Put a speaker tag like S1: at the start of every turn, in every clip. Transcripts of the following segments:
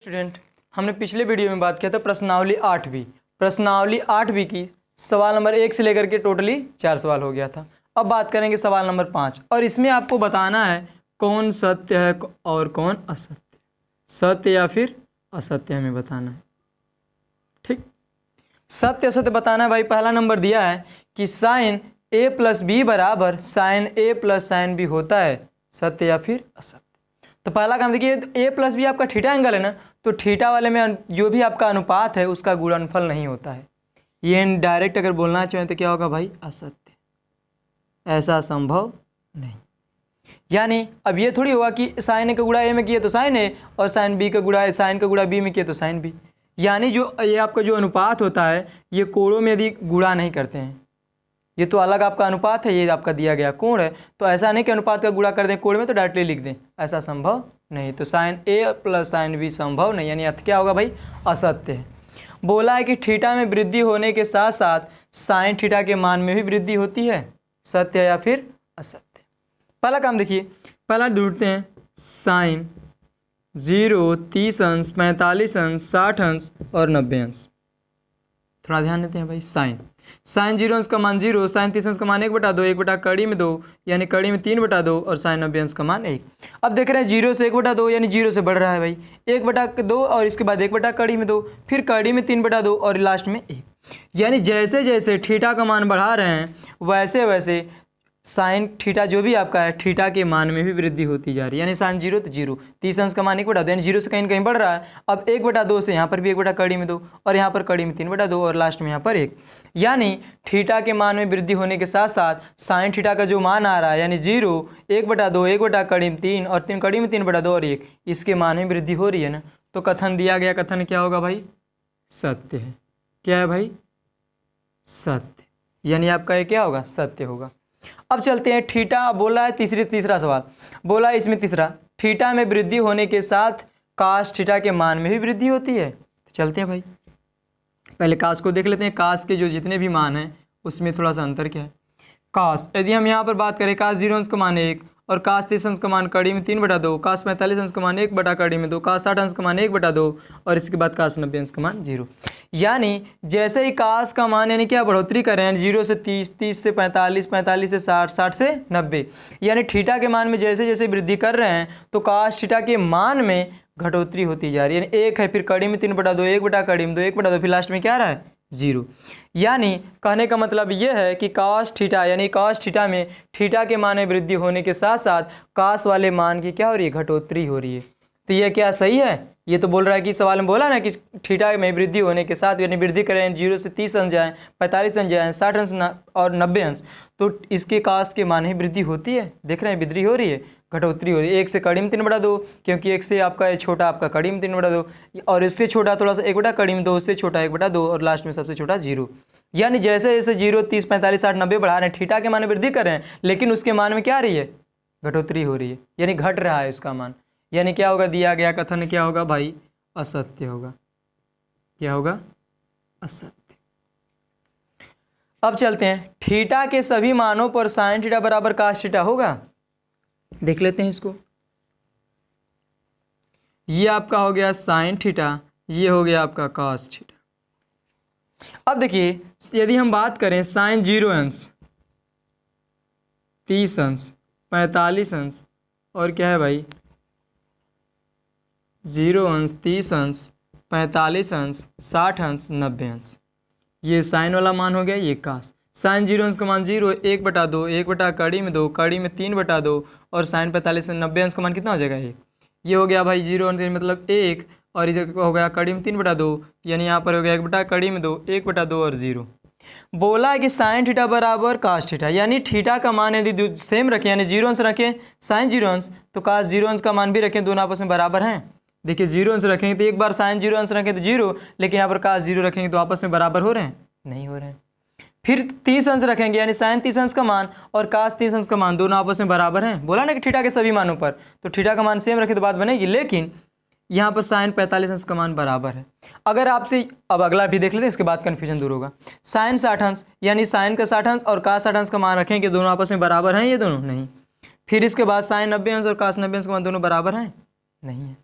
S1: Student, हमने पिछले video में बात किया था प्रश्नावली 8वीं। प्रश्नावली 8वीं की सवाल नंबर 1 से लेकर के टोटली 4 सवाल हो गया था। अब बात करेंगे सवाल नंबर 5 और इसमें आपको बताना है कौन सत्य है और कौन असत्य, सत्य या फिर असत्य हमें बताना है। ठीक, सत्य असत्य बताना है भाई। पहला नंबर दिया है कि साइन a प्लस बी बराबर sine a plus sine b होता है, सत्य या फिर असत्य। तो पहला काम देखिए, a प्लस बी आपका थीटा एंगल है ना, तो थीटा वाले में जो भी आपका अनुपात है उसका गुणनफल नहीं होता है। ये डायरेक्ट अगर बोलना चाहें तो क्या होगा भाई, असत्य, ऐसा संभव नहीं। यानी अब ये थोड़ी होगा कि साइन ए का गुणा ए में किए तो साइन ए और साइन बी का गुणा साइन का गुणा बी में किए तो साइन बी। यानी जो ये आपका जो अनुपात होता है ये कोणों में यदि गुणा नहीं करते हैं, ये तो अलग आपका अनुपात है, ये आपका दिया गया कोण है, तो ऐसा नहीं कि अनुपात का गुणा कर दें कोण में तो डायरेक्टली लिख दें, ऐसा संभव नहीं। तो साइन ए प्लस साइन बी संभव नहीं, यानी अर्थ क्या होगा भाई, असत्य है। बोला है कि थीटा में वृद्धि होने के साथ साथ साइन थीटा के मान में भी वृद्धि होती है, सत्य या फिर असत्य। पहला काम देखिए, पहला ढूंढते हैं साइन 0, 30 अंश, 45 अंश, 60 अंश और 90 अंश। थोड़ा ध्यान देते हैं भाई, साइन 0 अंश का मान 0, साइन 30 अंश का मान 1/2, 1 कड़ी में 2 यानी कड़ी में 3/2 और साइन 90 अंश का मान 1। अब देख रहे हैं 0 से 1/2 यानी 0 से बढ़ रहा है भाई, 1/2 और इसके बाद 1 कड़ी में 2, फिर कड़ी में 3/2 और लास्ट में 1। यानी जैसे जैसे थीटा का मान बढ़ा रहे हैं वैसे वैसे साइन थीटा जो भी आपका है थीटा के मान में भी वृद्धि होती जा रही है। यानी साइन 0 तो 0, 30 अंश का मान 1/2 यानी 0 से कहीं कहीं बढ़ रहा है। अब 1/2 से यहाँ पर भी 1 कड़ी में 2 और यहाँ पर कड़ी में 3/2 और लास्ट में यहाँ पर 1। यानी थीटा के मान में वृद्धि होने के साथ साथ साइन थीटा का जो मान आ रहा है यानी 0, 1/2, 1 कड़ी में 3 और 3 कड़ी में 3/2 और 1, इसके मान में वृद्धि हो रही है ना, तो कथन दिया गया कथन क्या होगा भाई, सत्य है। क्या है भाई, सत्य, यानी आपका ये क्या होगा, सत्य होगा। अब चलते हैं थीटा बोला है तीसरा सवाल बोला है इसमें तीसरा, थीटा में वृद्धि होने के साथ कास थीटा के मान में भी वृद्धि होती है। तो चलते हैं भाई, पहले कास को देख लेते हैं। कास के जो जितने भी मान हैं उसमें थोड़ा सा अंतर क्या है। कास यदि हम यहाँ पर बात करें, कास 0 अंश का मान 1 और कास 30 अंश का मान कड़ी में 3/2, कास 45 अंश का मान 1 कड़ी में 2, कास 60 अंश का मान 1/2 और इसके बाद कास 90 अंश का मान 0। यानी जैसे ही कास का मान यानी क्या बढ़ोतरी कर रहे हैं, 0 से 30, 30 से 45, 45 से 60, 60 से 90, यानी थीटा के मान में जैसे जैसे वृद्धि कर रहे हैं तो कास थीटा के मान में घटोतरी होती जा रही है। यानी 1 है, फिर कड़ी में 3/2, 1 कड़ी में 2, 1/2, फिर लास्ट में क्या आ रहा है, 0। यानी कहने का मतलब यह है कि कास थीटा यानी कास थीटा में थीटा के मान में वृद्धि होने के साथ साथ कास वाले मान की क्या हो रही है, घटोतरी हो रही है। तो यह क्या सही है, ये तो बोल रहा है कि सवाल में बोला ना कि थीटा में वृद्धि होने के साथ यानी वृद्धि करें 0 से 30 अंश जाएँ, 45 अंश जाएँ, 60 अंश और 90 अंश, तो इसके कास के मान ही वृद्धि होती है। देख रहे हैं, वृद्धि हो रही है, घटोतरी हो रही है। 1 से कड़ी में 3/2 क्योंकि 1 से आपका छोटा आपका कड़ी में 3/2 और इससे छोटा थोड़ा सा 1 कड़ी में 2, उससे छोटा 1/2 और लास्ट में सबसे छोटा 0। यानी जैसे जैसे 0, 30, 45, 60, 90 बढ़ा रहे हैं, थीटा के मान में वृद्धि कर रहे हैं, लेकिन उसके मान में क्या आ रही है, घटोतरी हो रही है, यानी घट रहा है उसका मान। यानी क्या होगा, दिया गया कथन क्या होगा भाई, असत्य होगा। क्या होगा, असत्य। अब चलते हैं, थीटा के सभी मानों पर साइन थीटा बराबर कास थीटा होगा। देख लेते हैं इसको। ये आपका हो गया साइन थीटा, ये हो गया आपका कास थीटा। अब देखिए, यदि हम बात करें साइन 0 अंश, 30 अंश, 45 अंश और क्या है भाई 0 अंश, 30 अंश, 45 अंश, 60 अंश, 90 अंश, ये साइन वाला मान हो गया, ये कास। साइन 0 अंश का मान 0, 1/2, 1 कड़ी में 2, कड़ी में 3/2 और साइन 45 से 90 अंश का मान कितना हो जाएगा, 1। ये हो गया भाई 0 अंश मतलब 1 और इसे हो गया कड़ी में 3/2 यानी यहाँ पर हो गया 1 कड़ी में 2, 1/2 और 0। बोला है कि साइन थीटा बराबर कास थीटा, यानी थीटा का मान यदि सेम रखें यानी 0 अंश रखें साइन 0 अंश तो कास 0 अंश का मान भी रखें, दोनों आपस में बराबर हैं। देखिए 0 अंश रखेंगे तो एक बार साइन 0 अंश रखें तो 0, लेकिन यहाँ पर कास 0 रखेंगे तो आपस में बराबर हो रहे हैं, नहीं हो रहे हैं। फिर 30 अंश रखेंगे यानी साइन 30 अंश का मान और कास 30 अंश का मान दोनों आपस में बराबर हैं। बोला ना कि थीटा के सभी मानों पर, तो थीटा का मान सेम रखे तो बात बनेगी, लेकिन यहाँ पर साइन 45 अंश का मान बराबर है। अगर आपसे अब अगला भी देख लेते हैं, इसके बाद कन्फ्यूजन दूर होगा। साइन 60 अंश यानी साइन का 60 अंश और कास 60 अंश का मान रखेंगे, दोनों आपस में बराबर हैं, ये दोनों नहीं। फिर इसके बाद साइन 90 अंश और कास 90 अंश का मान दोनों बराबर हैं, नहीं है।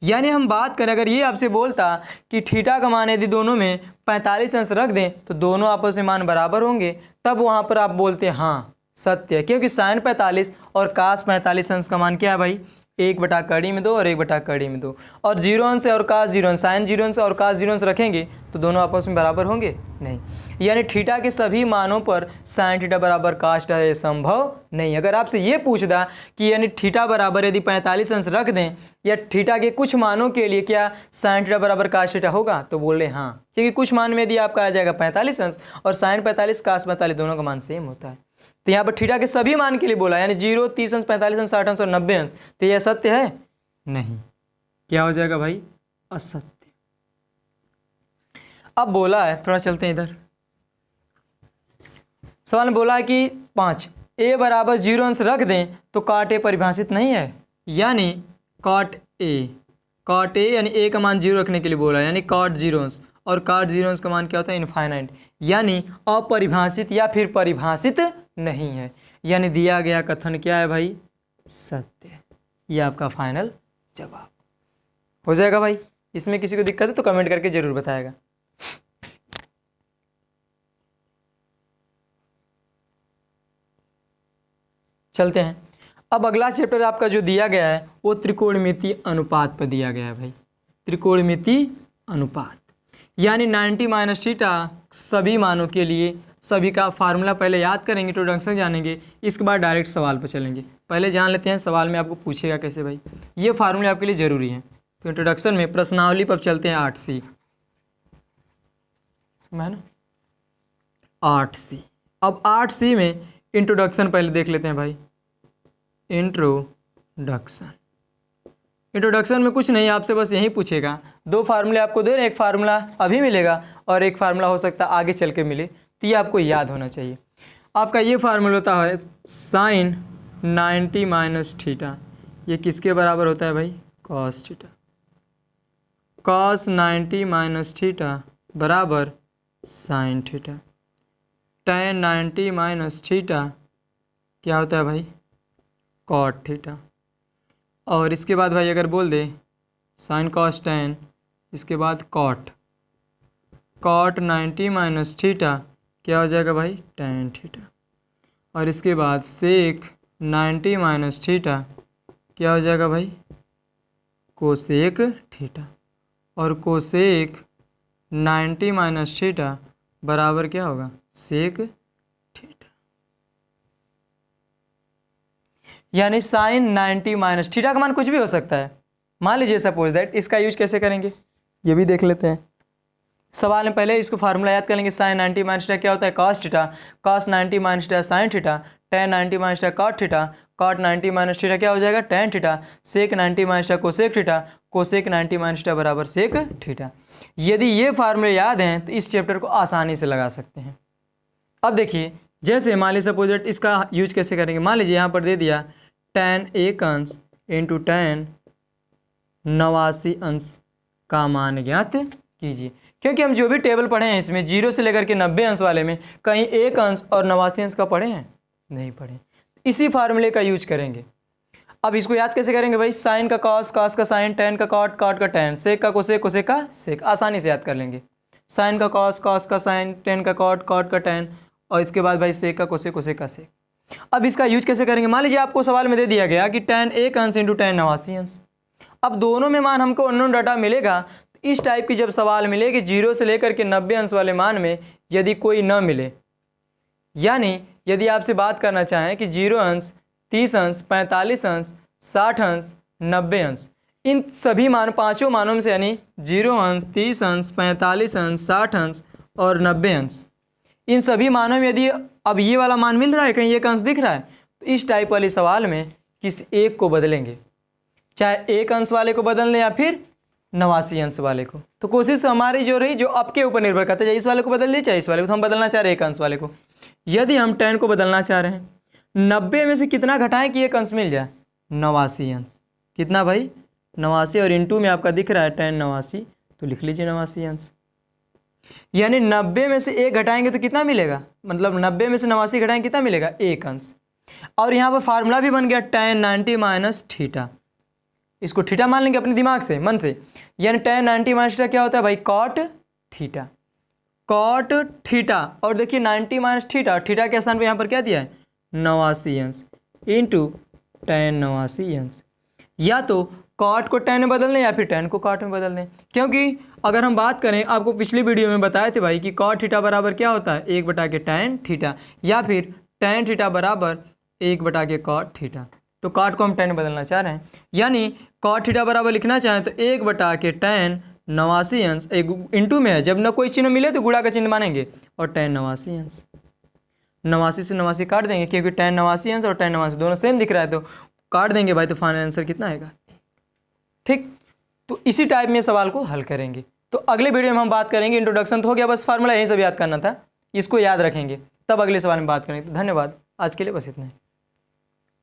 S1: यानी हम बात करें, अगर ये आपसे बोलता कि थीटा का मान यदि दोनों में 45 अंश रख दें तो दोनों आपस में मान बराबर होंगे, तब वहाँ पर आप बोलते हैं हाँ सत्य है, क्योंकि साइन 45 और कास 45 अंश का मान क्या है भाई, 1/2 और 1/2 और 0 अंश और कास 0 अंश, साइन 0 अंश और कास 0 अंश रखेंगे तो दोनों आपस में बराबर होंगे नहीं। यानी थीटा के सभी मानों पर साइन थीटा बराबर कास थीटा ये संभव नहीं। अगर आपसे ये पूछता कि यानी थीटा बराबर यदि 45 अंश रख दें या थीटा के कुछ मानों के लिए क्या साइन थीटा बराबर कास थीटा होगा, तो बोल रहे हाँ, क्योंकि कुछ मान में यदि आपका आ जाएगा 45 अंश और साइन 45 कास 45 दोनों का मान सेम होता है। तो यहाँ पर थीटा के सभी मान के लिए बोला, यानी 0, 30 अंश, 45 अंश, 60 अंश और 90 अंश, तो यह सत्य है नहीं, क्या हो जाएगा भाई, असत्य। अब बोला है, थोड़ा चलते हैं इधर, सवाल में बोला है कि 5 a बराबर 0 अंश रख दें तो कॉट ए परिभाषित नहीं है, यानी कॉट ए यानी a का मान 0 रखने के लिए बोला है, यानी कॉट 0 अंश, और कॉट 0 अंश का मान क्या होता है, इनफाइनाइट, यानी अपरिभाषित या फिर परिभाषित नहीं है। यानी दिया गया कथन क्या है भाई, सत्य। ये आपका फाइनल जवाब हो जाएगा भाई। इसमें किसी को दिक्कत है तो कमेंट करके जरूर बताएगा। चलते हैं, अब अगला चैप्टर आपका जो दिया गया है वो त्रिकोणमिति अनुपात पर दिया गया है भाई। त्रिकोणमिति अनुपात यानी 90 माइनस थीटा सभी मानों के लिए, सभी का फार्मूला पहले याद करेंगे, इंट्रोडक्शन जानेंगे, इसके बाद डायरेक्ट सवाल पर चलेंगे। पहले जान लेते हैं सवाल में आपको पूछेगा कैसे भाई, ये फार्मूले आपके लिए ज़रूरी हैं। तो इंट्रोडक्शन में प्रश्नावली पर चलते हैं 8C, है ना 8C। अब 8C में इंट्रोडक्शन पहले देख लेते हैं भाई। इंट्रोडक्शन में कुछ नहीं, आपसे बस यही पूछेगा, 2 फार्मूले आपको दे रहे, एक फार्मूला अभी मिलेगा और एक फार्मूला हो सकता है आगे चल के मिले, तो ये आपको याद होना चाहिए। आपका ये फार्मूला होता है साइन 90 माइनस थीटा, ये किसके बराबर होता है भाई, cos theta. Cos 90 minus theta बराबर sine theta. tan 90 minus theta क्या होता है भाई, कॉट थीटा। और इसके बाद भाई अगर बोल दे साइन कॉस tan, इसके बाद कॉट 90 माइनस थीटा क्या हो जाएगा भाई, tan थीटा। और इसके बाद सेक 90 माइनस थीटा क्या हो जाएगा भाई, कोसेक थीटा। और कोसेक 90 माइनस थीटा बराबर क्या होगा, सेक थीटा। यानी साइन 90 माइनस थीटा का मान कुछ भी हो सकता है। मान लीजिए सपोज दैट, इसका यूज कैसे करेंगे ये भी देख लेते हैं। सवाल में पहले इसको फार्मूला याद कर लेंगे। साइन 90 माइनस थीटा क्या होता है, cos theta. Cos 90 minus theta sine theta. tan 90 minus theta cot theta. Cot 90 minus theta क्या हो जाएगा, tan theta. Sec 90 minus theta cosec theta. Cosec 90 minus theta बराबर सेक थीटा। यदि ये फार्मूले याद हैं तो इस चैप्टर को आसानी से लगा सकते हैं। अब देखिए, जैसे मान लीजिए सपोज दैट, इसका यूज कैसे करेंगे। मान लीजिए यहाँ पर दे दिया tan 1 अंश इंटू tan 89 अंश का मान ज्ञात कीजिए। क्योंकि हम जो भी टेबल पढ़े हैं इसमें 0 से लेकर के 90 अंश वाले में कहीं 1 अंश और 89 अंश का पढ़े हैं, नहीं पढ़े। इसी फार्मूले का यूज करेंगे। अब इसको याद कैसे करेंगे भाई, साइन का कॉस, कॉस का साइन, tan का कॉट, कॉट का tan, सेक का कोसेक, कोसेक का सेक। आसानी से याद कर लेंगे। साइन का कॉस, कॉस का साइन, tan का कॉट, कॉट का tan, और इसके बाद भाई सेक का कोसेक, कोसेक का सेक। अब इसका यूज कैसे करेंगे। मान लीजिए आपको सवाल में दे दिया गया कि tan 1 अंश इंटू tan 89 अंश। अब दोनों में मान हमको अननोन डाटा मिलेगा, तो इस टाइप की जब सवाल मिले कि 0 से लेकर के 90 अंश वाले मान में यदि कोई न मिले, यानी यदि आपसे बात करना चाहें कि 0 अंश, 30 अंश, 45 अंश, 60 अंश, 90 अंश, इन सभी मान पाँचों मानों में से, यानी 0 अंश, 30 अंश, 45 अंश, 60 अंश और 90 अंश, इन सभी मानों में यदि अब ये वाला मान मिल रहा है, कहीं एक अंश दिख रहा है, तो इस टाइप वाले सवाल में किसी एक को बदलेंगे, चाहे 1 अंश वाले को बदल लें या फिर 89 अंश वाले को। तो कोशिश हमारी जो रही, जो आपके ऊपर निर्भर करता है, चाहे इस वाले को बदल ले चाहे इस वाले को। तो हम बदलना चाह रहे हैं 1 अंश वाले को। यदि हम tan को बदलना चाह रहे हैं, 90 में से कितना घटाएं कि 1 अंश मिल जाए, 89 अंश। कितना भाई, 89, और इंटू में आपका दिख रहा है tan 89, तो लिख लीजिए 89 अंश। यानी 90 में से 1 घटाएंगे तो कितना मिलेगा, मतलब 90 में से 89 घटाएंगे कितना मिलेगा, 1 अंश। और यहाँ पर फार्मूला भी बन गया tan 90 माइनस थीटा। इसको थीटा मान लेंगे अपने दिमाग से, मन से, यानी tan 90 माइनस थीटा क्या होता है भाई, कॉट थीटा, कॉट थीटा। और देखिए 90 माइनस थीटा, थीटा के स्थान पे यहाँ पर क्या दिया है 89 अंश इंटू tan 89 अंश। या तो कॉट को tan में बदल दें या फिर tan को कॉट में बदल दें, क्योंकि अगर हम बात करें, आपको पिछली वीडियो में बताए थे भाई कि कॉट थीटा बराबर क्या होता है 1/tan थीटा, या फिर tan थीटा बराबर 1/के कॉट थीटा। तो कॉट को हम tan में बदलना चाह रहे हैं, यानी कॉट थीटा बराबर लिखना चाहें तो 1/के tan 89 अंश, एक इंटू में है, जब ना कोई चिन्ह मिले तो गुणा का चिन्ह मानेंगे, और tan 89 अंश। 89 से 89 काट देंगे, क्योंकि tan 89 अंश और tan 89 दोनों सेम दिख रहा है, तो काट देंगे भाई, तो फाइनल आंसर कितना आएगा। ठीक, तो इसी टाइप में सवाल को हल करेंगे। तो अगले वीडियो में हम बात करेंगे, इंट्रोडक्शन तो हो गया, बस फार्मूला यही सब याद करना था, इसको याद रखेंगे, तब अगले सवाल में बात करेंगे। तो धन्यवाद, आज के लिए बस इतना ही।